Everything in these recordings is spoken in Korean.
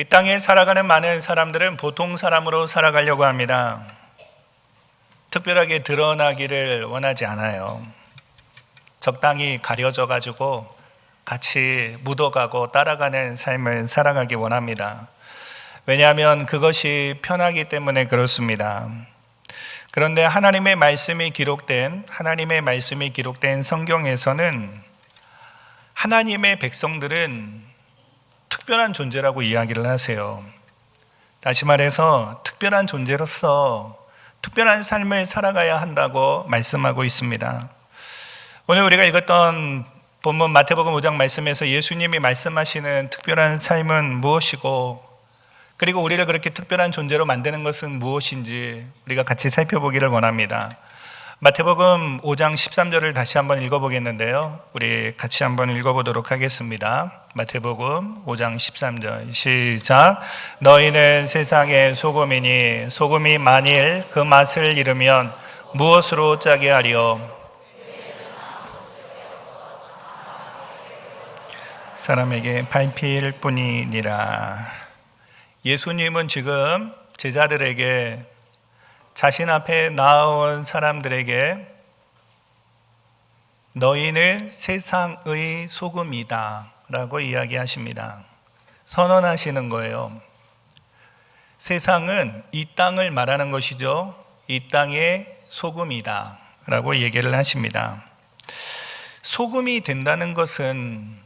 이 땅에 살아가는 많은 사람들은 보통 사람으로 살아가려고 합니다. 특별하게 드러나기를 원하지 않아요. 적당히 가려져 가지고 같이 묻어가고 따라가는 삶을 살아가기 원합니다. 왜냐하면 그것이 편하기 때문에 그렇습니다. 그런데 하나님의 말씀이 기록된 성경에서는 하나님의 백성들은 특별한 존재라고 이야기를 하세요. 다시 말해서 특별한 존재로서 특별한 삶을 살아가야 한다고 말씀하고 있습니다. 오늘 우리가 읽었던 본문 마태복음 5장 말씀에서 예수님이 말씀하시는 특별한 삶은 무엇이고, 그리고 우리를 그렇게 특별한 존재로 만드는 것은 무엇인지 우리가 같이 살펴보기를 원합니다. 마태복음 5장 13절을 다시 한번 읽어보겠는데요, 우리 같이 한번 읽어보도록 하겠습니다. 마태복음 5장 13절 시작. 너희는 세상의 소금이니 소금이 만일 그 맛을 잃으면 무엇으로 짜게 하리요? 사람에게 밟힐 뿐이니라. 예수님은 지금 제자들에게, 자신 앞에 나온 사람들에게 너희는 세상의 소금이다 라고 이야기하십니다. 선언하시는 거예요. 세상은 이 땅을 말하는 것이죠. 이 땅의 소금이다 라고 얘기를 하십니다. 소금이 된다는 것은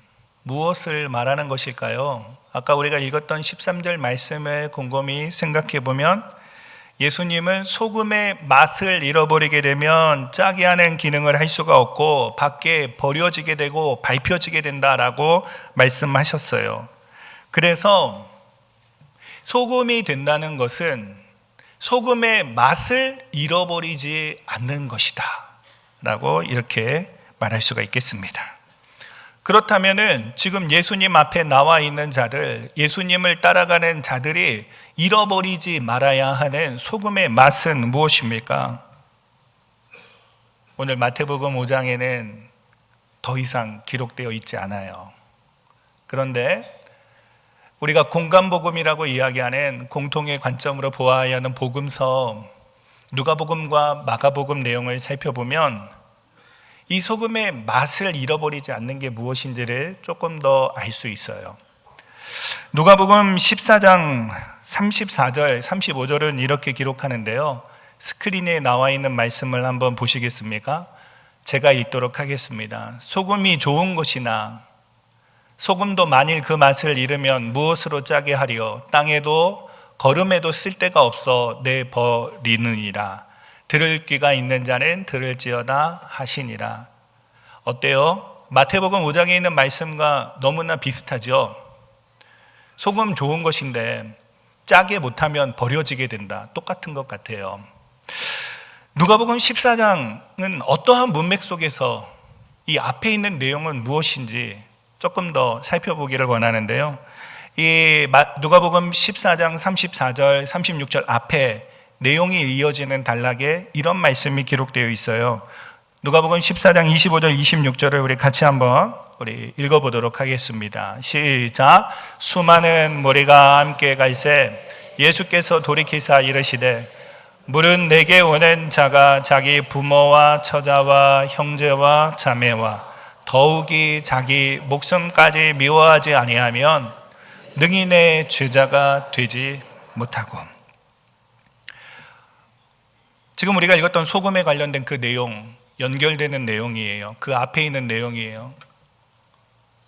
무엇을 말하는 것일까요? 아까 우리가 읽었던 13절 말씀을 곰곰이 생각해 보면 예수님은 소금의 맛을 잃어버리게 되면 짜게 하는 기능을 할 수가 없고 밖에 버려지게 되고 밟혀지게 된다라고 말씀하셨어요. 그래서 소금이 된다는 것은 소금의 맛을 잃어버리지 않는 것이다 라고 이렇게 말할 수가 있겠습니다. 그렇다면은 지금 예수님 앞에 나와 있는 자들, 예수님을 따라가는 자들이 잃어버리지 말아야 하는 소금의 맛은 무엇입니까? 오늘 마태복음 5장에는 더 이상 기록되어 있지 않아요. 그런데 우리가 공감복음이라고 이야기하는 공통의 관점으로 보아야 하는 복음서 누가복음과 마가복음 내용을 살펴보면 이 소금의 맛을 잃어버리지 않는 게 무엇인지를 조금 더 알 수 있어요. 누가복음 14장 34절, 35절은 이렇게 기록하는데요, 스크린에 나와 있는 말씀을 한번 보시겠습니까? 제가 읽도록 하겠습니다. 소금이 좋은 것이나 소금도 만일 그 맛을 잃으면 무엇으로 짜게 하리요? 땅에도 거름에도 쓸데가 없어 내버리느니라. 들을 귀가 있는 자는 들을지어다 하시니라. 어때요? 마태복음 5장에 있는 말씀과 너무나 비슷하죠? 소금 좋은 것인데 짜게 못하면 버려지게 된다. 똑같은 것 같아요. 누가복음 14장은 어떠한 문맥 속에서 이 앞에 있는 내용은 무엇인지 조금 더 살펴보기를 원하는데요, 이 누가복음 14장 34절 36절 앞에 내용이 이어지는 단락에 이런 말씀이 기록되어 있어요. 누가복음 14장 25절 26절을 우리 같이 한번 읽어보도록 하겠습니다. 시작. 수많은 무리가 함께 갈새 예수께서 돌이키사 이르시되 물은 내게 오는 자가 자기 부모와 처자와 형제와 자매와 더욱이 자기 목숨까지 미워하지 아니하면 능히 내 제자가 되지 못하고. 지금 우리가 읽었던 소금에 관련된 그 내용, 연결되는 내용이에요. 그 앞에 있는 내용이에요.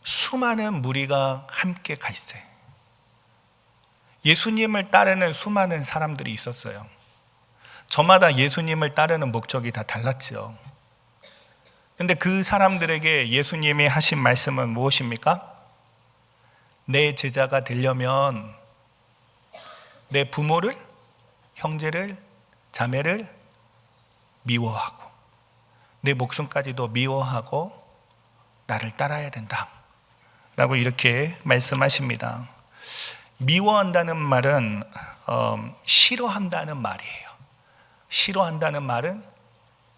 수많은 무리가 함께 갈새. 예수님을 따르는 수많은 사람들이 있었어요. 저마다 예수님을 따르는 목적이 다 달랐죠. 그런데 그 사람들에게 예수님이 하신 말씀은 무엇입니까? 내 제자가 되려면 내 부모를, 형제를, 자매를 미워하고 내 목숨까지도 미워하고 나를 따라야 된다 라고 이렇게 말씀하십니다. 미워한다는 말은 싫어한다는 말이에요. 싫어한다는 말은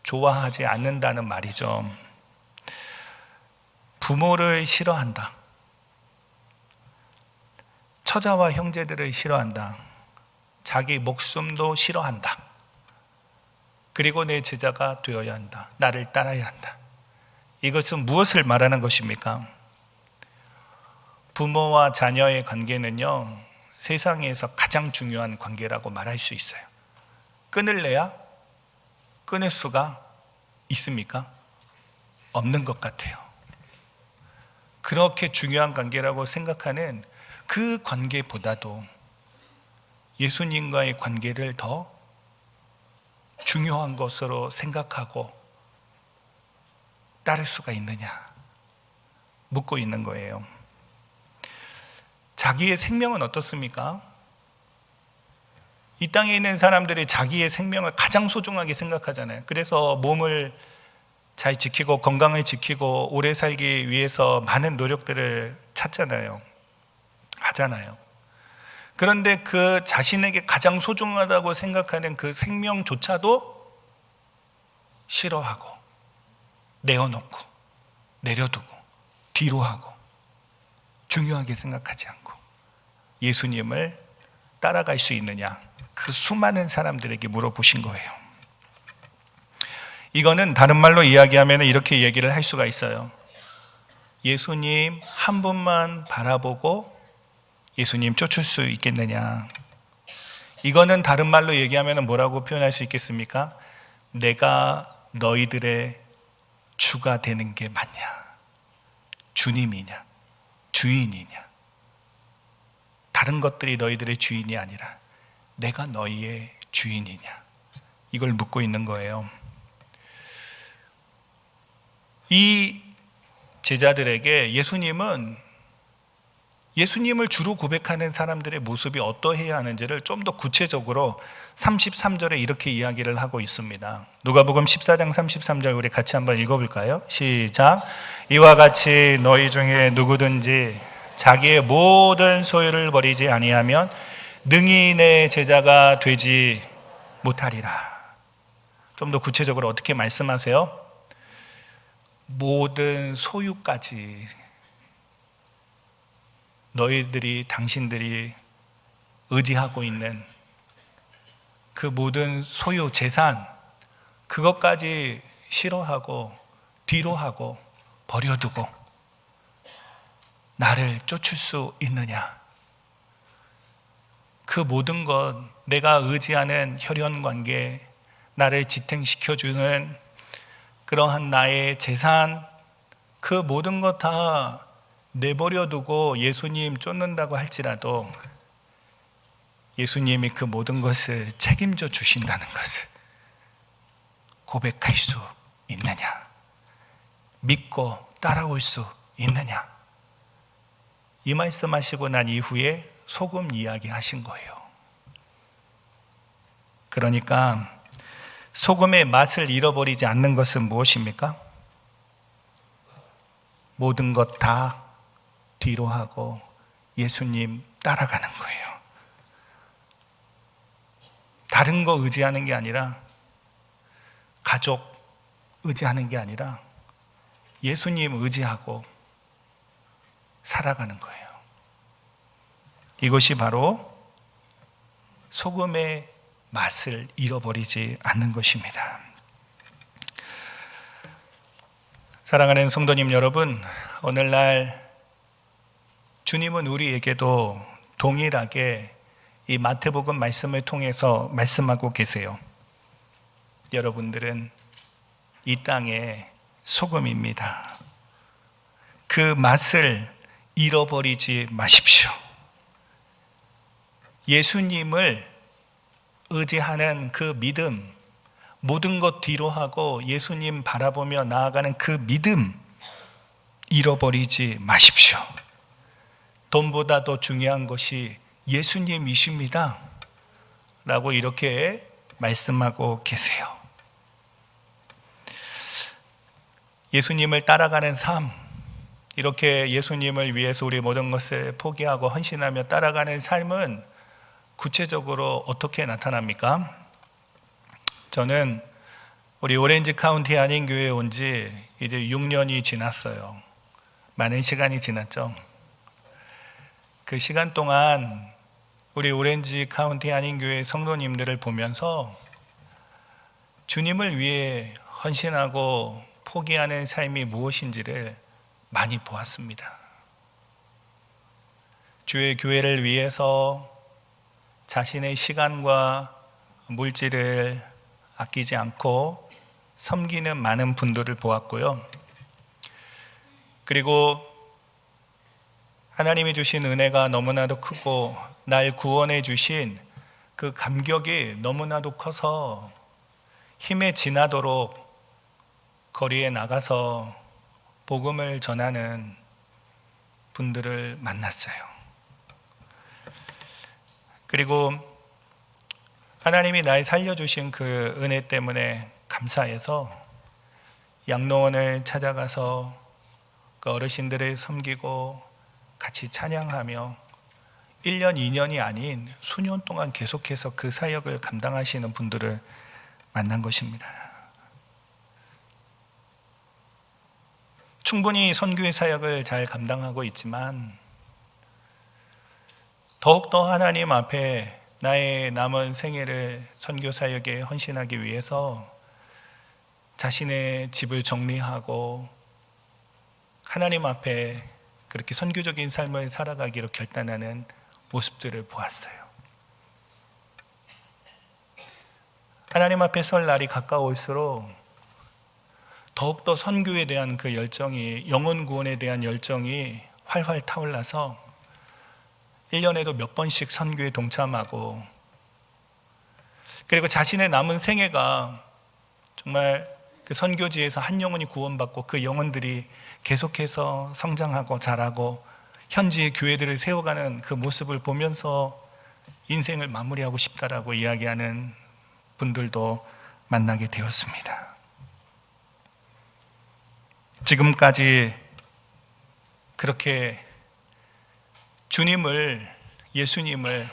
좋아하지 않는다는 말이죠. 부모를 싫어한다. 처자와 형제들을 싫어한다. 자기 목숨도 싫어한다. 그리고 내 제자가 되어야 한다. 나를 따라야 한다. 이것은 무엇을 말하는 것입니까? 부모와 자녀의 관계는요, 세상에서 가장 중요한 관계라고 말할 수 있어요. 끊을래야 끊을 수가 있습니까? 없는 것 같아요. 그렇게 중요한 관계라고 생각하는 그 관계보다도 예수님과의 관계를 더 중요한 것으로 생각하고 따를 수가 있느냐 묻고 있는 거예요. 자기의 생명은 어떻습니까? 이 땅에 있는 사람들이 자기의 생명을 가장 소중하게 생각하잖아요. 그래서 몸을 잘 지키고 건강을 지키고 오래 살기 위해서 많은 노력들을 찾잖아요. 하잖아요. 그런데 그 자신에게 가장 소중하다고 생각하는 그 생명조차도 싫어하고 내어놓고 내려두고 뒤로 하고 중요하게 생각하지 않고 예수님을 따라갈 수 있느냐, 그 수많은 사람들에게 물어보신 거예요. 이거는 다른 말로 이야기하면 이렇게 얘기를 할 수가 있어요. 예수님 한 분만 바라보고 예수님 쫓을 수 있겠느냐. 이거는 다른 말로 얘기하면 뭐라고 표현할 수 있겠습니까? 내가 너희들의 주가 되는 게 맞냐? 주님이냐? 주인이냐? 다른 것들이 너희들의 주인이 아니라 내가 너희의 주인이냐? 이걸 묻고 있는 거예요. 이 제자들에게 예수님을 주로 고백하는 사람들의 모습이 어떠해야 하는지를 좀 더 구체적으로 33절에 이렇게 이야기를 하고 있습니다. 누가복음 14장 33절 우리 같이 한번 읽어볼까요? 시작. 이와 같이 너희 중에 누구든지 자기의 모든 소유를 버리지 아니하면 능히 내 제자가 되지 못하리라. 좀 더 구체적으로 어떻게 말씀하세요? 모든 소유까지 당신들이 의지하고 있는 그 모든 소유, 재산, 그것까지 싫어하고 뒤로 하고 버려두고 나를 쫓을 수 있느냐? 그 모든 것, 내가 의지하는 혈연관계, 나를 지탱시켜주는 그러한 나의 재산, 그 모든 것 다 내버려두고 예수님 쫓는다고 할지라도 예수님이 그 모든 것을 책임져 주신다는 것을 고백할 수 있느냐? 믿고 따라올 수 있느냐? 이 말씀하시고 난 이후에 소금 이야기 하신 거예요. 그러니까 소금의 맛을 잃어버리지 않는 것은 무엇입니까? 모든 것 다 뒤로 하고 예수님 따라가는 거예요. 다른 거 의지하는 게 아니라, 가족 의지하는 게 아니라 예수님 의지하고 살아가는 거예요. 이것이 바로 소금의 맛을 잃어버리지 않는 것입니다. 사랑하는 성도님 여러분, 오늘날 주님은 우리에게도 동일하게 이 마태복음 말씀을 통해서 말씀하고 계세요. 여러분들은 이 땅의 소금입니다. 그 맛을 잃어버리지 마십시오. 예수님을 의지하는 그 믿음, 모든 것 뒤로 하고 예수님 바라보며 나아가는 그 믿음 잃어버리지 마십시오. 돈보다 더 중요한 것이 예수님이십니다 라고 이렇게 말씀하고 계세요. 예수님을 따라가는 삶, 이렇게 예수님을 위해서 우리 모든 것을 포기하고 헌신하며 따라가는 삶은 구체적으로 어떻게 나타납니까? 저는 우리 오렌지 카운티 한인교회에 온 지 이제 6년이 지났어요. 많은 시간이 지났죠. 그 시간 동안 우리 오렌지 카운티 한인교회 성도님들을 보면서 주님을 위해 헌신하고 포기하는 삶이 무엇인지를 많이 보았습니다. 주의 교회를 위해서 자신의 시간과 물질을 아끼지 않고 섬기는 많은 분들을 보았고요. 그리고 하나님이 주신 은혜가 너무나도 크고 날 구원해 주신 그 감격이 너무나도 커서 힘에 지나도록 거리에 나가서 복음을 전하는 분들을 만났어요. 그리고 하나님이 날 살려주신 그 은혜 때문에 감사해서 양로원을 찾아가서 그 어르신들을 섬기고 같이 찬양하며 1년, 2년이 아닌 수년 동안 계속해서 그 사역을 감당하시는 분들을 만난 것입니다. 충분히 선교의 사역을 잘 감당하고 있지만 더욱더 하나님 앞에 나의 남은 생애를 선교 사역에 헌신하기 위해서 자신의 집을 정리하고 하나님 앞에 그렇게 선교적인 삶을 살아가기로 결단하는 모습들을 보았어요. 하나님 앞에 설 날이 가까울수록 더욱더 선교에 대한 그 열정이, 영혼 구원에 대한 열정이 활활 타올라서 1년에도 몇 번씩 선교에 동참하고, 그리고 자신의 남은 생애가 정말 그 선교지에서 한 영혼이 구원받고 그 영혼들이 계속해서 성장하고 자라고 현지의 교회들을 세워가는 그 모습을 보면서 인생을 마무리하고 싶다라고 이야기하는 분들도 만나게 되었습니다. 지금까지 그렇게 예수님을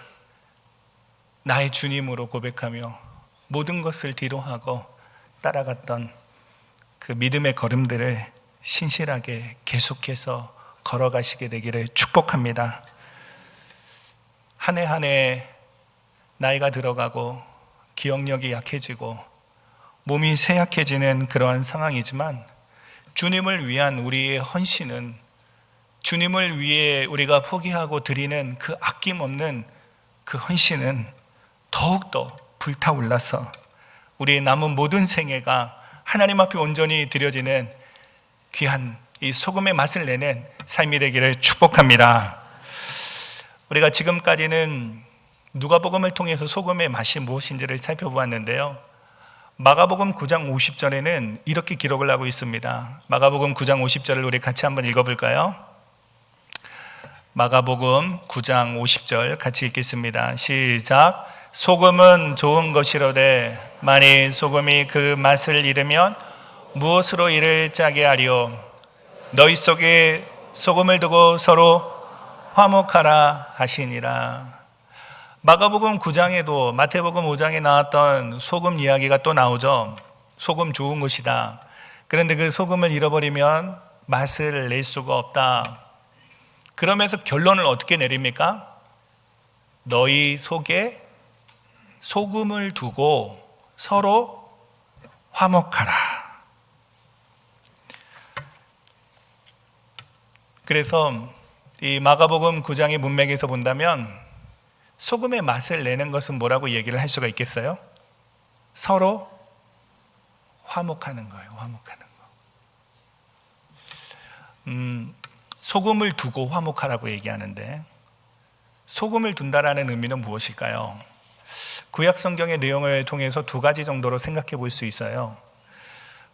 나의 주님으로 고백하며 모든 것을 뒤로하고 따라갔던 그 믿음의 걸음들을 신실하게 계속해서 걸어가시게 되기를 축복합니다. 한 해 한 해 나이가 들어가고 기억력이 약해지고 몸이 쇠약해지는 그러한 상황이지만 주님을 위한 우리의 헌신은, 주님을 위해 우리가 포기하고 드리는 그 아낌없는 그 헌신은 더욱더 불타올라서 우리의 남은 모든 생애가 하나님 앞에 온전히 드려지는 귀한 이 소금의 맛을 내는 삶이 되기를 축복합니다. 우리가 지금까지는 누가복음을 통해서 소금의 맛이 무엇인지를 살펴보았는데요. 마가복음 9장 50절에는 이렇게 기록을 하고 있습니다. 마가복음 9장 50절을 우리 같이 한번 읽어볼까요? 마가복음 9장 50절 같이 읽겠습니다. 시작. 소금은 좋은 것이로되 만일 소금이 그 맛을 잃으면 무엇으로 이를 짜게 하리요? 너희 속에 소금을 두고 서로 화목하라 하시니라. 마가복음 9장에도 마태복음 5장에 나왔던 소금 이야기가 또 나오죠. 소금 좋은 것이다. 그런데 그 소금을 잃어버리면 맛을 낼 수가 없다. 그러면서 결론을 어떻게 내립니까? 너희 속에 소금을 두고 서로 화목하라. 그래서 이 마가복음 9장의 문맥에서 본다면 소금의 맛을 내는 것은 뭐라고 얘기를 할 수가 있겠어요? 서로 화목하는 거예요. 화목하는 거. 소금을 두고 화목하라고 얘기하는데 소금을 둔다라는 의미는 무엇일까요? 구약 성경의 내용을 통해서 두 가지 정도로 생각해 볼 수 있어요.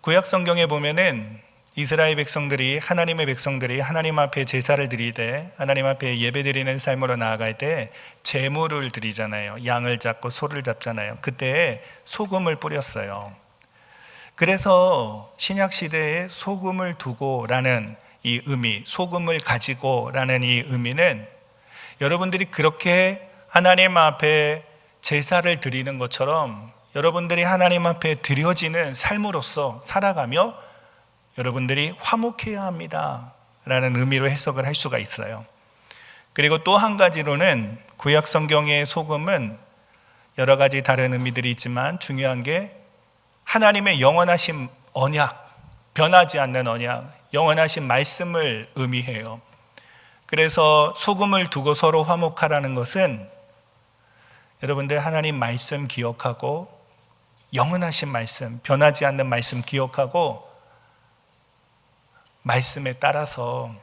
구약 성경에 보면은 이스라엘 백성들이, 하나님의 백성들이 하나님 앞에 제사를 드리되 하나님 앞에 예배드리는 삶으로 나아갈 때 제물을 드리잖아요. 양을 잡고 소를 잡잖아요. 그때 소금을 뿌렸어요. 그래서 신약 시대에 소금을 두고라는 이 의미, 소금을 가지고라는 이 의미는 여러분들이 그렇게 하나님 앞에 제사를 드리는 것처럼 여러분들이 하나님 앞에 드려지는 삶으로서 살아가며 여러분들이 화목해야 합니다 라는 의미로 해석을 할 수가 있어요. 그리고 또 한 가지로는 구약 성경의 소금은 여러 가지 다른 의미들이 있지만 중요한 게 하나님의 영원하신 언약, 변하지 않는 언약, 영원하신 말씀을 의미해요. 그래서 소금을 두고 서로 화목하라는 것은 여러분들 하나님 말씀 기억하고 영원하신 말씀, 변하지 않는 말씀 기억하고 말씀에 따라서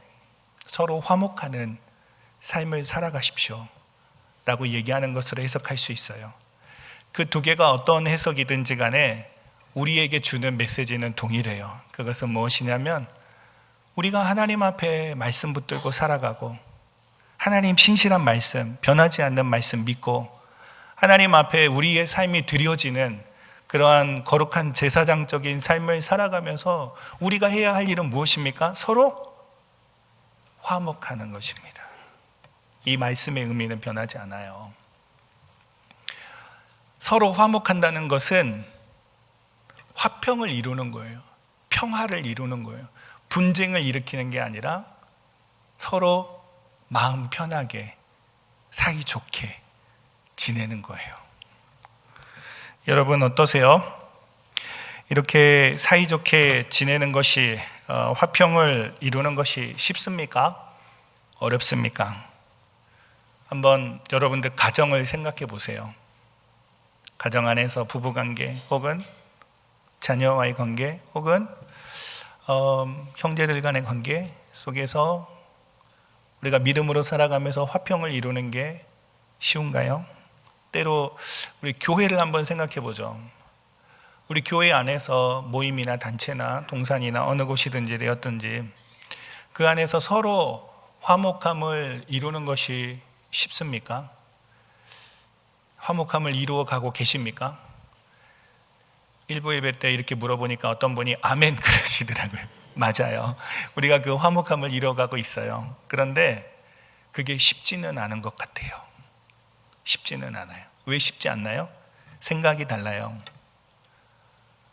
서로 화목하는 삶을 살아가십시오 라고 얘기하는 것으로 해석할 수 있어요. 그 두 개가 어떤 해석이든지 간에 우리에게 주는 메시지는 동일해요. 그것은 무엇이냐면 우리가 하나님 앞에 말씀 붙들고 살아가고 하나님 신실한 말씀, 변하지 않는 말씀 믿고 하나님 앞에 우리의 삶이 드려지는 그러한 거룩한 제사장적인 삶을 살아가면서 우리가 해야 할 일은 무엇입니까? 서로 화목하는 것입니다. 이 말씀의 의미는 변하지 않아요. 서로 화목한다는 것은 화평을 이루는 거예요. 평화를 이루는 거예요. 분쟁을 일으키는 게 아니라 서로 마음 편하게 사이좋게 지내는 거예요. 여러분 어떠세요? 이렇게 사이좋게 지내는 것이 화평을 이루는 것이 쉽습니까? 어렵습니까? 한번 여러분들 가정을 생각해 보세요. 가정 안에서 부부관계 혹은 자녀와의 관계 혹은 형제들 간의 관계 속에서 우리가 믿음으로 살아가면서 화평을 이루는 게 쉬운가요? 때로 우리 교회를 한번 생각해 보죠. 우리 교회 안에서 모임이나 단체나 동산이나 어느 곳이든지 되었든지 그 안에서 서로 화목함을 이루는 것이 쉽습니까? 화목함을 이루어 가고 계십니까? 일부 예배 때 이렇게 물어보니까 어떤 분이 아멘 그러시더라고요. 맞아요. 우리가 그 화목함을 이뤄가고 있어요. 그런데 그게 쉽지는 않은 것 같아요. 쉽지는 않아요. 왜 쉽지 않나요? 생각이 달라요.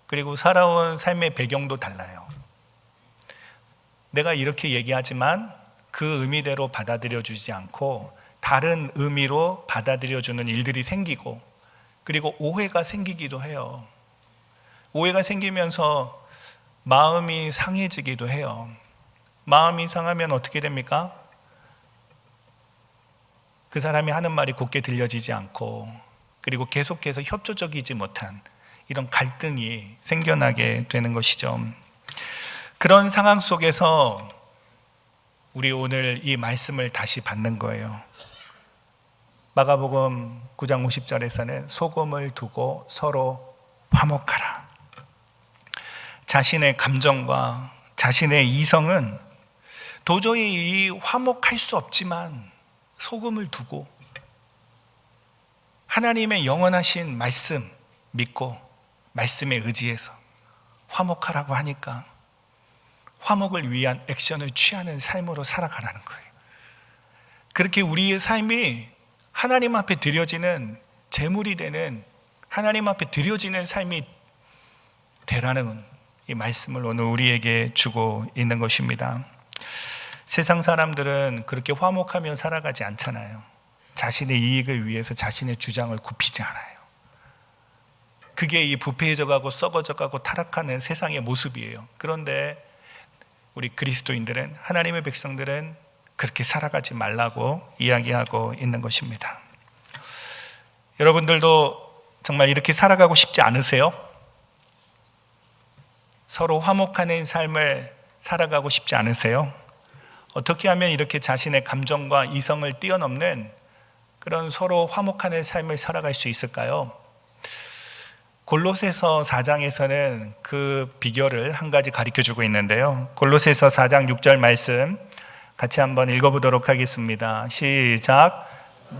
그리고 살아온 삶의 배경도 달라요. 내가 이렇게 얘기하지만 그 의미대로 받아들여주지 않고 다른 의미로 받아들여주는 일들이 생기고 그리고 오해가 생기기도 해요. 오해가 생기면서 마음이 상해지기도 해요. 마음이 상하면 어떻게 됩니까? 그 사람이 하는 말이 곱게 들려지지 않고 그리고 계속해서 협조적이지 못한 이런 갈등이 생겨나게 되는 것이죠. 그런 상황 속에서 우리 오늘 이 말씀을 다시 받는 거예요. 마가복음 9장 50절에서는 소금을 두고 서로 화목하라. 자신의 감정과 자신의 이성은 도저히 화목할 수 없지만 소금을 두고 하나님의 영원하신 말씀 믿고 말씀에 의지해서 화목하라고 하니까 화목을 위한 액션을 취하는 삶으로 살아가라는 거예요. 그렇게 우리의 삶이 하나님 앞에 드려지는 제물이 되는 하나님 앞에 드려지는 삶이 되라는 이 말씀을 오늘 우리에게 주고 있는 것입니다. 세상 사람들은 그렇게 화목하며 살아가지 않잖아요. 자신의 이익을 위해서 자신의 주장을 굽히지 않아요. 그게 이 부패해져가고 썩어져가고 타락하는 세상의 모습이에요. 그런데 우리 그리스도인들은 하나님의 백성들은 그렇게 살아가지 말라고 이야기하고 있는 것입니다. 여러분들도 정말 이렇게 살아가고 싶지 않으세요? 서로 화목하는 삶을 살아가고 싶지 않으세요? 어떻게 하면 이렇게 자신의 감정과 이성을 뛰어넘는 그런 서로 화목하는 삶을 살아갈 수 있을까요? 골로새서 4장에서는 그 비결을 한 가지 가르쳐주고 있는데요. 골로새서 4장 6절 말씀 같이 한번 읽어보도록 하겠습니다. 시작.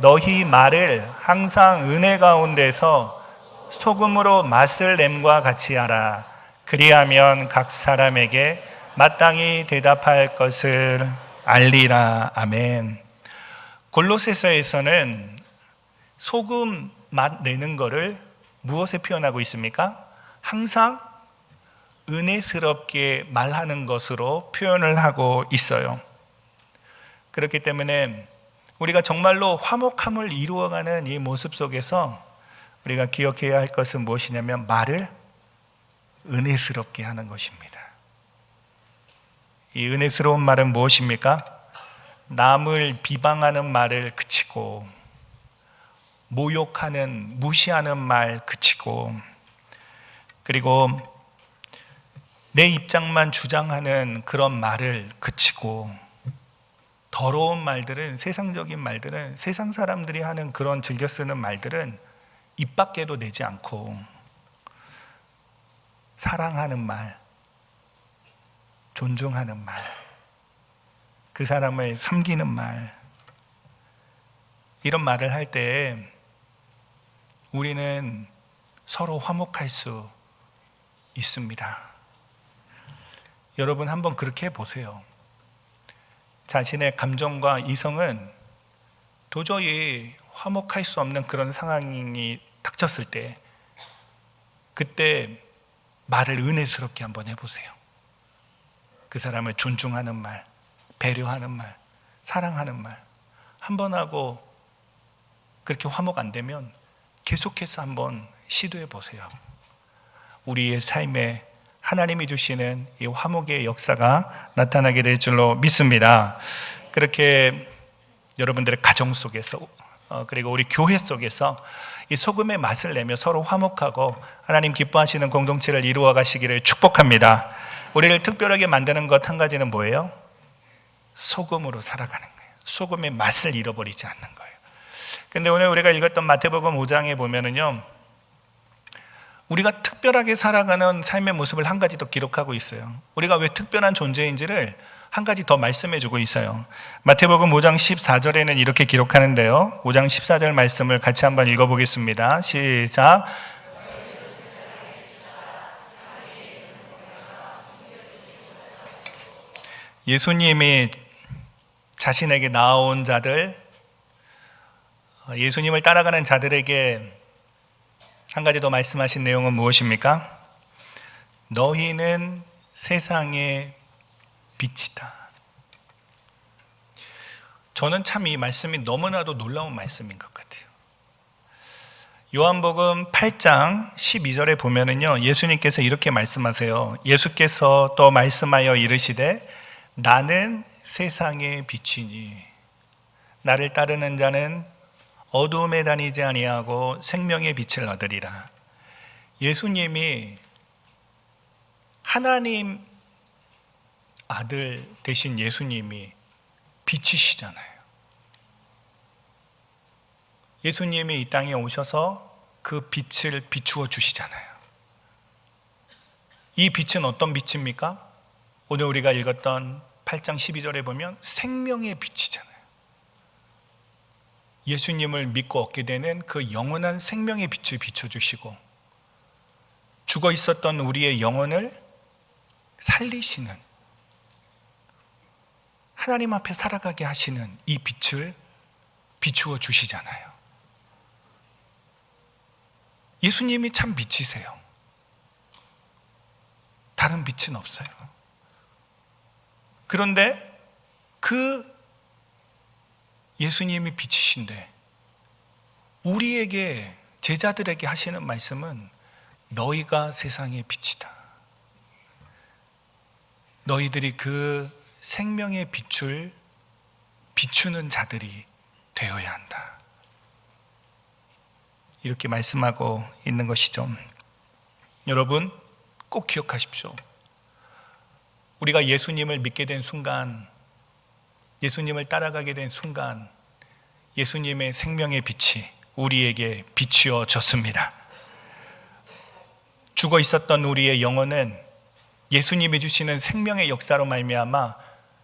너희 말을 항상 은혜 가운데서 소금으로 맛을 냄과 같이 하라. 그리하면 각 사람에게 마땅히 대답할 것을 알리라. 아멘. 골로새서에서는 소금 맛 내는 거를 무엇에 표현하고 있습니까? 항상 은혜스럽게 말하는 것으로 표현을 하고 있어요. 그렇기 때문에 우리가 정말로 화목함을 이루어가는 이 모습 속에서 우리가 기억해야 할 것은 무엇이냐면 말을 은혜스럽게 하는 것입니다. 이 은혜스러운 말은 무엇입니까? 남을 비방하는 말을 그치고, 모욕하는, 무시하는 말 그치고, 그리고 내 입장만 주장하는 그런 말을 그치고, 더러운 말들은, 세상적인 말들은, 세상 사람들이 하는 그런 즐겨 쓰는 말들은 입 밖에도 내지 않고, 사랑하는 말, 존중하는 말, 그 사람을 섬기는 말, 이런 말을 할 때 우리는 서로 화목할 수 있습니다. 여러분 한번 그렇게 해보세요. 자신의 감정과 이성은 도저히 화목할 수 없는 그런 상황이 닥쳤을 때, 그때 말을 은혜스럽게 한번 해보세요. 그 사람을 존중하는 말, 배려하는 말, 사랑하는 말 한번 하고, 그렇게 화목 안 되면 계속해서 한번 시도해 보세요. 우리의 삶에 하나님이 주시는 이 화목의 역사가 나타나게 될 줄로 믿습니다. 그렇게 여러분들의 가정 속에서, 그리고 우리 교회 속에서 이 소금의 맛을 내며 서로 화목하고 하나님 기뻐하시는 공동체를 이루어 가시기를 축복합니다. 우리를 특별하게 만드는 것 한 가지는 뭐예요? 소금으로 살아가는 거예요. 소금의 맛을 잃어버리지 않는 거예요. 근데 오늘 우리가 읽었던 마태복음 5장에 보면은요, 우리가 특별하게 살아가는 삶의 모습을 한 가지 더 기록하고 있어요. 우리가 왜 특별한 존재인지를 한 가지 더 말씀해 주고 있어요. 마태복음 5장 14절에는 이렇게 기록하는데요, 5장 14절 말씀을 같이 한번 읽어보겠습니다. 시작. 예수님이 자신에게 나아온 자들, 예수님을 따라가는 자들에게 한 가지 더 말씀하신 내용은 무엇입니까? 너희는 세상의 빛이다. 저는 참 이 말씀이 너무나도 놀라운 말씀인 것 같아요. 요한복음 8장 12절에 보면은요, 예수님께서 이렇게 말씀하세요. 예수께서 또 말씀하여 이르시되 나는 세상의 빛이니 나를 따르는 자는 어두움에 다니지 아니하고 생명의 빛을 얻으리라. 예수님이 하나님 아들 되신 예수님이 빛이시잖아요. 예수님이 이 땅에 오셔서 그 빛을 비추어 주시잖아요. 이 빛은 어떤 빛입니까? 오늘 우리가 읽었던 8장 12절에 보면 생명의 빛이잖아요. 예수님을 믿고 얻게 되는 그 영원한 생명의 빛을 비춰주시고, 죽어 있었던 우리의 영혼을 살리시는, 하나님 앞에 살아가게 하시는 이 빛을 비추어 주시잖아요. 예수님이 참 빛이세요. 다른 빛은 없어요. 그런데 그 예수님이 빛이신데 우리에게, 제자들에게 하시는 말씀은 너희가 세상의 빛이다. 너희들이 그 생명의 빛을 비추는 자들이 되어야 한다. 이렇게 말씀하고 있는 것이죠. 여러분 꼭 기억하십시오. 우리가 예수님을 믿게 된 순간, 예수님을 따라가게 된 순간, 예수님의 생명의 빛이 우리에게 비추어졌습니다. 죽어 있었던 우리의 영혼은 예수님이 주시는 생명의 역사로 말미암아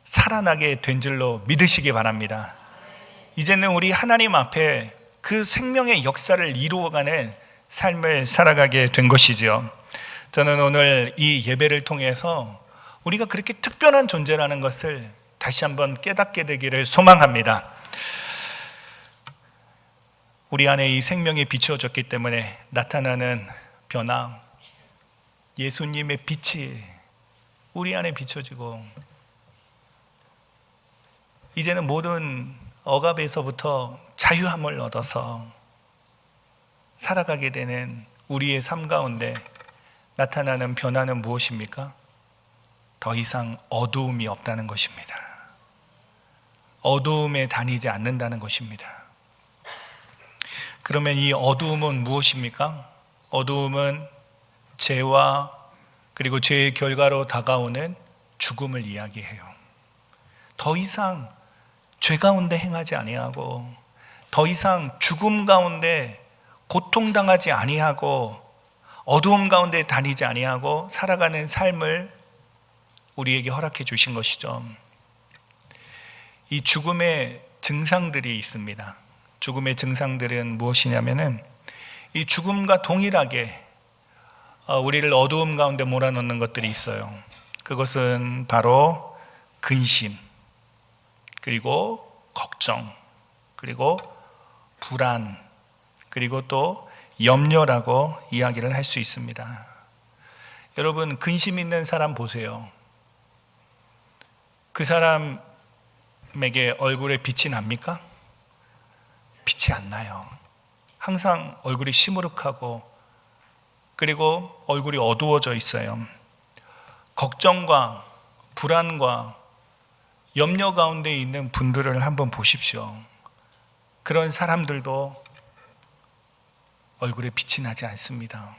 살아나게 된 줄로 믿으시기 바랍니다. 이제는 우리 하나님 앞에 그 생명의 역사를 이루어가는 삶을 살아가게 된 것이지요. 저는 오늘 이 예배를 통해서 우리가 그렇게 특별한 존재라는 것을 다시 한번 깨닫게 되기를 소망합니다. 우리 안에 이 생명이 비추어졌기 때문에 나타나는 변화, 예수님의 빛이 우리 안에 비춰지고, 이제는 모든 억압에서부터 자유함을 얻어서 살아가게 되는 우리의 삶 가운데 나타나는 변화는 무엇입니까? 더 이상 어두움이 없다는 것입니다. 어두움에 다니지 않는다는 것입니다. 그러면 이 어두움은 무엇입니까? 어두움은 죄와 그리고 죄의 결과로 다가오는 죽음을 이야기해요. 더 이상 죄 가운데 행하지 아니하고 더 이상 죽음 가운데 고통당하지 아니하고 어두움 가운데 다니지 아니하고 살아가는 삶을 우리에게 허락해 주신 것이죠. 이 죽음의 증상들이 있습니다. 죽음의 증상들은 무엇이냐면은 이 죽음과 동일하게 우리를 어두움 가운데 몰아넣는 것들이 있어요. 그것은 바로 근심, 그리고 걱정, 그리고 불안, 그리고 또 염려라고 이야기를 할 수 있습니다. 여러분, 근심 있는 사람 보세요. 그 사람에게 얼굴에 빛이 납니까? 빛이 안 나요. 항상 얼굴이 시무룩하고 그리고 얼굴이 어두워져 있어요. 걱정과 불안과 염려 가운데 있는 분들을 한번 보십시오. 그런 사람들도 얼굴에 빛이 나지 않습니다.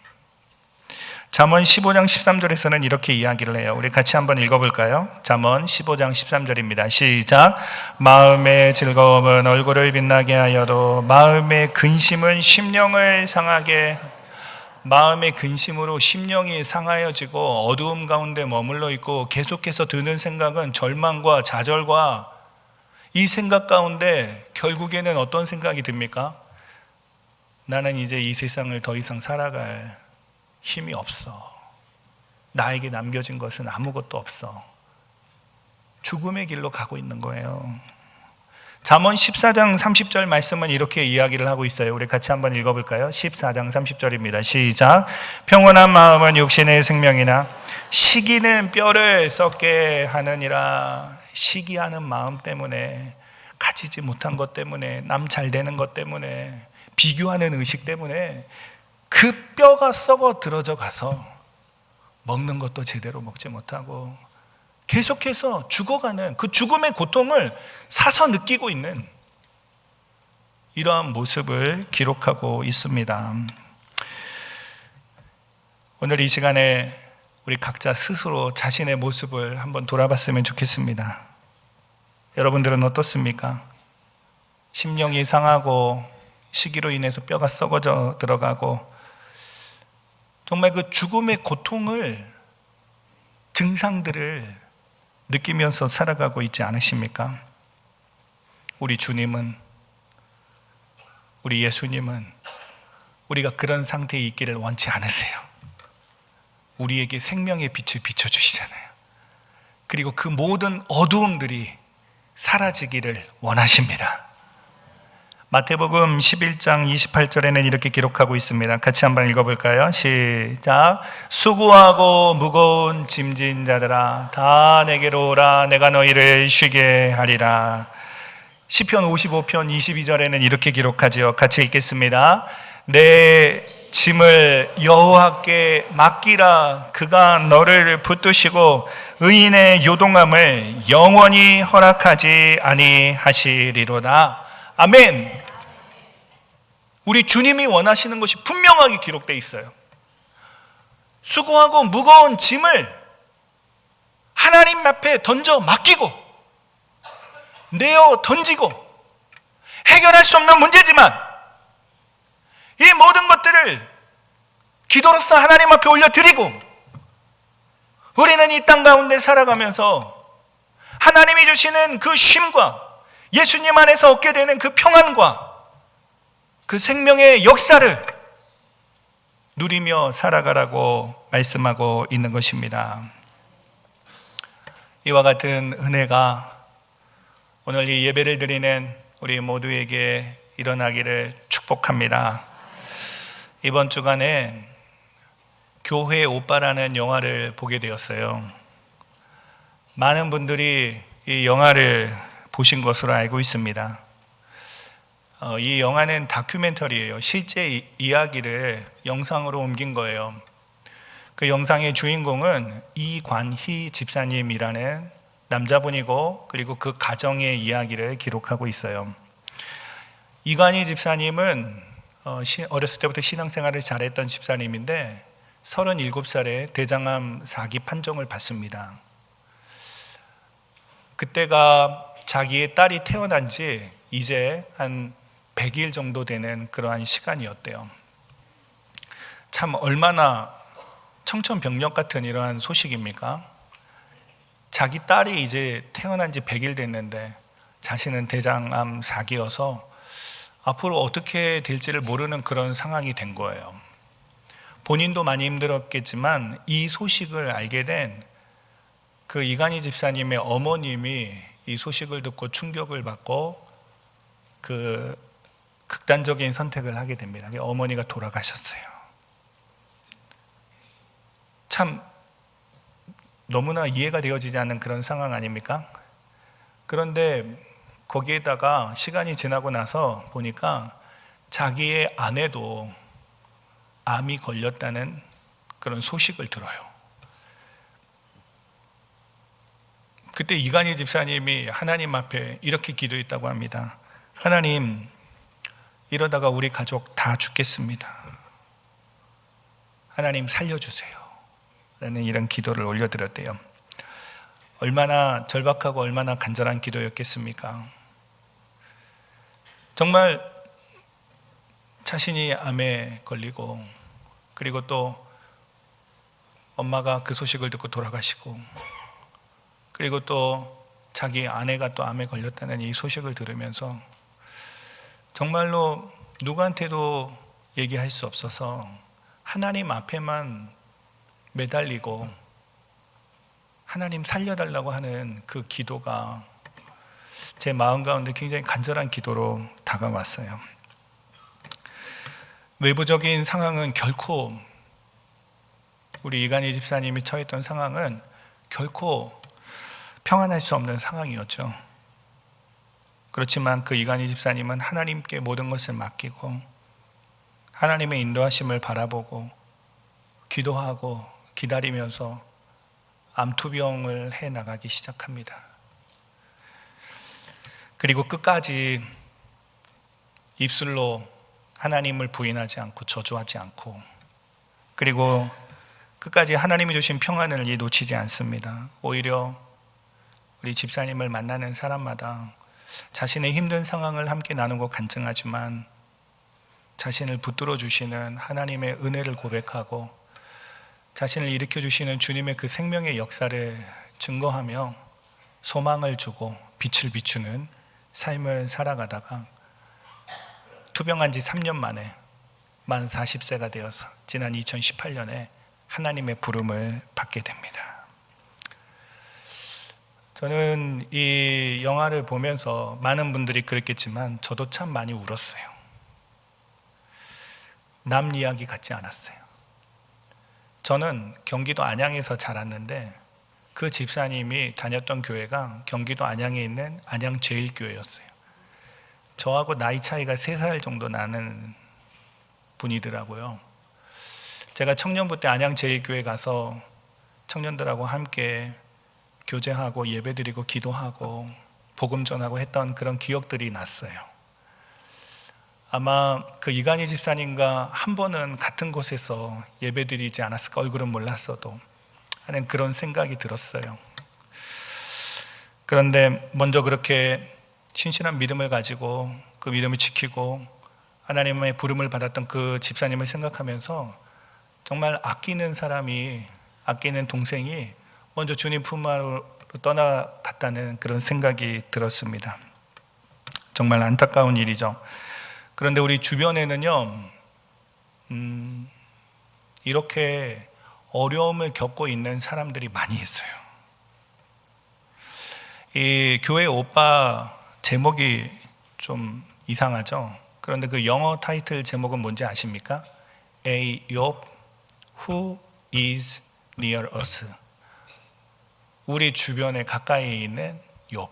잠언 15장 13절에서는 이렇게 이야기를 해요. 우리 같이 한번 읽어볼까요? 잠언 15장 13절입니다. 시작. 마음의 즐거움은 얼굴을 빛나게 하여도 마음의 근심은 심령을 상하게. 마음의 근심으로 심령이 상하여지고 어두움 가운데 머물러 있고 계속해서 드는 생각은 절망과 좌절과 이 생각 가운데 결국에는 어떤 생각이 듭니까? 나는 이제 이 세상을 더 이상 살아갈 힘이 없어. 나에게 남겨진 것은 아무것도 없어. 죽음의 길로 가고 있는 거예요. 잠언 14장 30절 말씀은 이렇게 이야기를 하고 있어요. 우리 같이 한번 읽어볼까요? 14장 30절입니다. 시작. 평온한 마음은 육신의 생명이나 시기는 뼈를 썩게 하느니라. 시기하는 마음 때문에, 가지지 못한 것 때문에, 남 잘 되는 것 때문에, 비교하는 의식 때문에 그 뼈가 썩어 들어져 가서 먹는 것도 제대로 먹지 못하고 계속해서 죽어가는 그 죽음의 고통을 사서 느끼고 있는 이러한 모습을 기록하고 있습니다. 오늘 이 시간에 우리 각자 스스로 자신의 모습을 한번 돌아봤으면 좋겠습니다. 여러분들은 어떻습니까? 심령이 상하고 시기로 인해서 뼈가 썩어져 들어가고 정말 그 죽음의 고통을, 증상들을 느끼면서 살아가고 있지 않으십니까? 우리 주님은, 우리 예수님은 우리가 그런 상태에 있기를 원치 않으세요. 우리에게 생명의 빛을 비춰주시잖아요. 그리고 그 모든 어두움들이 사라지기를 원하십니다. 마태복음 11장 28절에는 이렇게 기록하고 있습니다. 같이 한번 읽어볼까요? 시작. 수고하고 무거운 짐진 자들아 다 내게로 오라. 내가 너희를 쉬게 하리라. 시편 55편 22절에는 이렇게 기록하지요. 같이 읽겠습니다. 내 짐을 여호와께 맡기라. 그가 너를 붙드시고 의인의 요동함을 영원히 허락하지 아니하시리로다. 아멘. 우리 주님이 원하시는 것이 분명하게 기록되어 있어요. 수고하고 무거운 짐을 하나님 앞에 던져 맡기고 내어 던지고 해결할 수 없는 문제지만 이 모든 것들을 기도로서 하나님 앞에 올려드리고 우리는 이 땅 가운데 살아가면서 하나님이 주시는 그 쉼과 예수님 안에서 얻게 되는 그 평안과 그 생명의 역사를 누리며 살아가라고 말씀하고 있는 것입니다. 이와 같은 은혜가 오늘 이 예배를 드리는 우리 모두에게 일어나기를 축복합니다. 이번 주간에 교회 오빠라는 영화를 보게 되었어요. 많은 분들이 이 영화를 보신 것으로 알고 있습니다. 이 영화는 다큐멘터리예요. 실제 이야기를 영상으로 옮긴 거예요. 그 영상의 주인공은 이관희 집사님이라는 남자분이고, 그리고 그 가정의 이야기를 기록하고 있어요. 이관희 집사님은 어렸을 때부터 신앙생활을 잘했던 집사님인데 37살에 대장암 4기 판정을 받습니다. 그때가 자기의 딸이 태어난 지 이제 한 100일 정도 되는 그러한 시간이었대요. 참 얼마나 청천벽력 같은 이러한 소식입니까? 자기 딸이 이제 태어난 지 100일 됐는데 자신은 대장암 4기여서 앞으로 어떻게 될지를 모르는 그런 상황이 된 거예요. 본인도 많이 힘들었겠지만 이 소식을 알게 된 그 이관희 집사님의 어머님이 이 소식을 듣고 충격을 받고 그 극단적인 선택을 하게 됩니다. 어머니가 돌아가셨어요. 참 너무나 이해가 되어지지 않는 그런 상황 아닙니까? 그런데 거기에다가 시간이 지나고 나서 보니까 자기의 아내도 암이 걸렸다는 그런 소식을 들어요. 그때 이관희 집사님이 하나님 앞에 이렇게 기도했다고 합니다. 하나님, 이러다가 우리 가족 다 죽겠습니다. 하나님 살려주세요. 라는 이런 기도를 올려드렸대요. 얼마나 절박하고 얼마나 간절한 기도였겠습니까? 정말 자신이 암에 걸리고, 그리고 또 엄마가 그 소식을 듣고 돌아가시고, 그리고 또 자기 아내가 또 암에 걸렸다는 이 소식을 들으면서 정말로 누구한테도 얘기할 수 없어서 하나님 앞에만 매달리고 하나님 살려달라고 하는 그 기도가 제 마음 가운데 굉장히 간절한 기도로 다가왔어요. 외부적인 상황은 결코, 우리 이관희 집사님이 처했던 상황은 결코 평안할 수 없는 상황이었죠. 그렇지만 그 이관희 집사님은 하나님께 모든 것을 맡기고 하나님의 인도하심을 바라보고 기도하고 기다리면서 암투병을 해 나가기 시작합니다. 그리고 끝까지 입술로 하나님을 부인하지 않고 저주하지 않고, 그리고 끝까지 하나님이 주신 평안을 놓치지 않습니다. 오히려 우리 집사님을 만나는 사람마다 자신의 힘든 상황을 함께 나누고 간증하지만 자신을 붙들어 주시는 하나님의 은혜를 고백하고 자신을 일으켜 주시는 주님의 그 생명의 역사를 증거하며 소망을 주고 빛을 비추는 삶을 살아가다가 투병한 지 3년 만에 만 40세가 되어서 지난 2018년에 하나님의 부름을 받게 됩니다. 저는 이 영화를 보면서 많은 분들이 그랬겠지만 저도 참 많이 울었어요. 남 이야기 같지 않았어요. 저는 경기도 안양에서 자랐는데 그 집사님이 다녔던 교회가 경기도 안양에 있는 안양제일교회였어요. 저하고 나이 차이가 3살 정도 나는 분이더라고요. 제가 청년부 때 안양제일교회 가서 청년들하고 함께 교제하고 예배드리고 기도하고 복음 전하고 했던 그런 기억들이 났어요. 아마 그 이관희 집사님과 한 번은 같은 곳에서 예배드리지 않았을까, 얼굴은 몰랐어도 하는 그런 생각이 들었어요. 그런데 먼저 그렇게 신실한 믿음을 가지고 그 믿음을 지키고 하나님의 부름을 받았던 그 집사님을 생각하면서 정말 아끼는 사람이, 아끼는 동생이 먼저 주님 품 안으로 떠나갔다는 그런 생각이 들었습니다. 정말 안타까운 일이죠. 그런데 우리 주변에는요, 이렇게 어려움을 겪고 있는 사람들이 많이 있어요. 이 교회 오빠 제목이 좀 이상하죠. 그런데 그 영어 타이틀 제목은 뭔지 아십니까? A Job who is near us. 우리 주변에 가까이 있는 욥.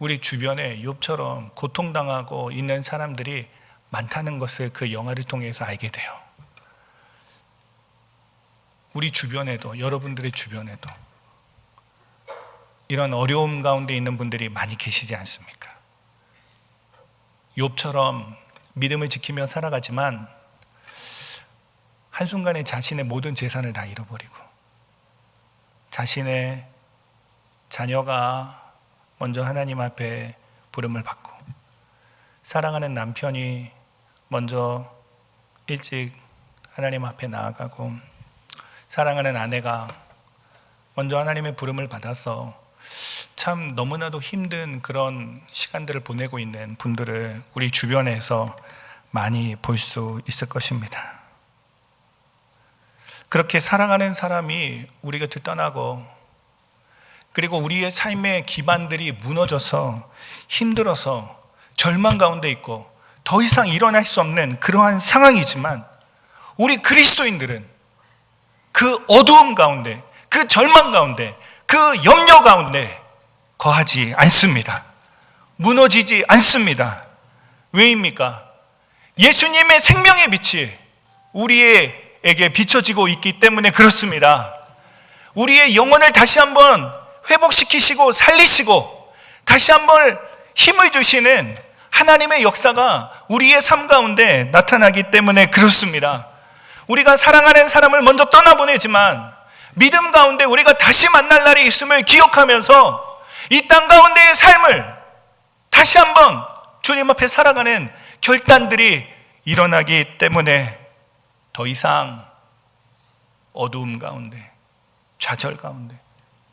우리 주변에 욥처럼 고통당하고 있는 사람들이 많다는 것을 그 영화를 통해서 알게 돼요. 우리 주변에도, 여러분들의 주변에도 이런 어려움 가운데 있는 분들이 많이 계시지 않습니까? 욥처럼 믿음을 지키며 살아가지만 한순간에 자신의 모든 재산을 다 잃어버리고, 자신의 자녀가 먼저 하나님 앞에 부름을 받고, 사랑하는 남편이 먼저 일찍 하나님 앞에 나아가고, 사랑하는 아내가 먼저 하나님의 부름을 받아서 참 너무나도 힘든 그런 시간들을 보내고 있는 분들을 우리 주변에서 많이 볼 수 있을 것입니다. 그렇게 사랑하는 사람이 우리 곁을 떠나고, 그리고 우리의 삶의 기반들이 무너져서 힘들어서 절망 가운데 있고 더 이상 일어날 수 없는 그러한 상황이지만, 우리 그리스도인들은 그 어두움 가운데, 그 절망 가운데, 그 염려 가운데 거하지 않습니다. 무너지지 않습니다. 왜입니까? 예수님의 생명의 빛이 우리에게 비춰지고 있기 때문에 그렇습니다. 우리의 영혼을 다시 한번 회복시키시고 살리시고 다시 한번 힘을 주시는 하나님의 역사가 우리의 삶 가운데 나타나기 때문에 그렇습니다. 우리가 사랑하는 사람을 먼저 떠나보내지만 믿음 가운데 우리가 다시 만날 날이 있음을 기억하면서 이 땅 가운데의 삶을 다시 한번 주님 앞에 살아가는 결단들이 일어나기 때문에 더 이상 어두움 가운데, 좌절 가운데,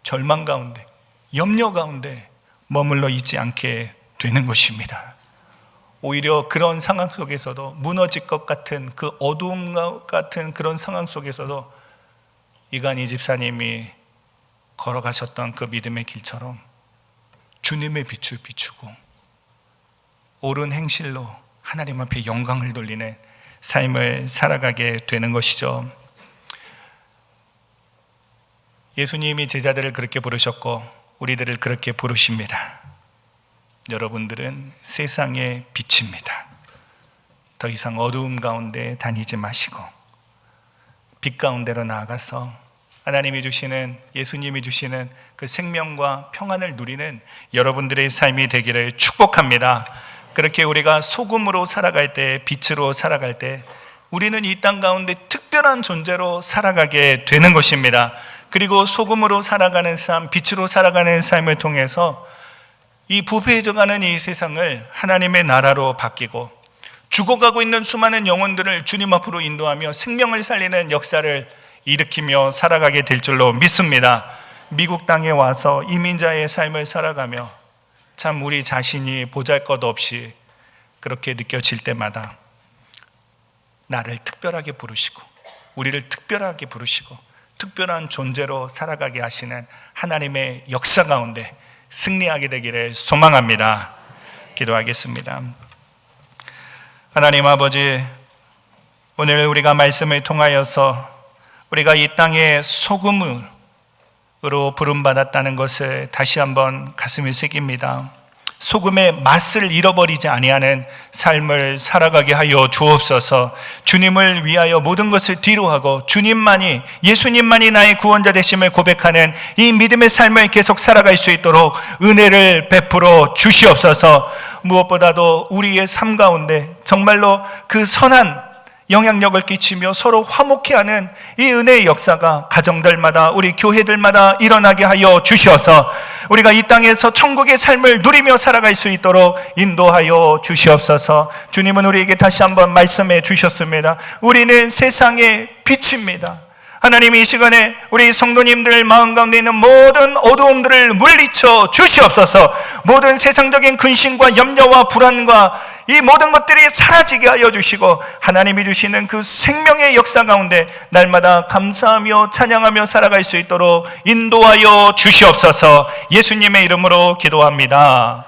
절망 가운데, 염려 가운데 머물러 있지 않게 되는 것입니다. 오히려 그런 상황 속에서도, 무너질 것 같은 그 어두움 같은 그런 상황 속에서도 이간희 집사님이 걸어가셨던 그 믿음의 길처럼 주님의 빛을 비추고 옳은 행실로 하나님 앞에 영광을 돌리는 삶을 살아가게 되는 것이죠. 예수님이 제자들을 그렇게 부르셨고 우리들을 그렇게 부르십니다. 여러분들은 세상의 빛입니다. 더 이상 어두움 가운데 다니지 마시고 빛 가운데로 나아가서 하나님이 주시는, 예수님이 주시는 그 생명과 평안을 누리는 여러분들의 삶이 되기를 축복합니다. 그렇게 우리가 소금으로 살아갈 때, 빛으로 살아갈 때 우리는 이 땅 가운데 특별한 존재로 살아가게 되는 것입니다. 그리고 소금으로 살아가는 삶, 빛으로 살아가는 삶을 통해서 이 부패해져가는 이 세상을 하나님의 나라로 바뀌고 죽어가고 있는 수많은 영혼들을 주님 앞으로 인도하며 생명을 살리는 역사를 일으키며 살아가게 될 줄로 믿습니다. 미국 땅에 와서 이민자의 삶을 살아가며 참 우리 자신이 보잘것없이 그렇게 느껴질 때마다 나를 특별하게 부르시고 우리를 특별하게 부르시고 특별한 존재로 살아가게 하시는 하나님의 역사 가운데 승리하게 되기를 소망합니다. 기도하겠습니다. 하나님 아버지, 오늘 우리가 말씀을 통하여서 우리가 이 땅의 소금으로 부름받았다는 것을 다시 한번 가슴에 새깁니다. 소금의 맛을 잃어버리지 아니하는 삶을 살아가게 하여 주옵소서. 주님을 위하여 모든 것을 뒤로하고 주님만이, 예수님만이 나의 구원자 되심을 고백하는 이 믿음의 삶을 계속 살아갈 수 있도록 은혜를 베풀어 주시옵소서. 무엇보다도 우리의 삶 가운데 정말로 그 선한 영향력을 끼치며 서로 화목해하는 이 은혜의 역사가 가정들마다, 우리 교회들마다 일어나게 하여 주셔서 우리가 이 땅에서 천국의 삶을 누리며 살아갈 수 있도록 인도하여 주시옵소서. 주님은 우리에게 다시 한번 말씀해 주셨습니다. 우리는 세상의 빛입니다. 하나님이 이 시간에 우리 성도님들 마음 가운데 있는 모든 어두움들을 물리쳐 주시옵소서. 모든 세상적인 근심과 염려와 불안과 이 모든 것들이 사라지게 하여 주시고 하나님이 주시는 그 생명의 역사 가운데 날마다 감사하며 찬양하며 살아갈 수 있도록 인도하여 주시옵소서. 예수님의 이름으로 기도합니다.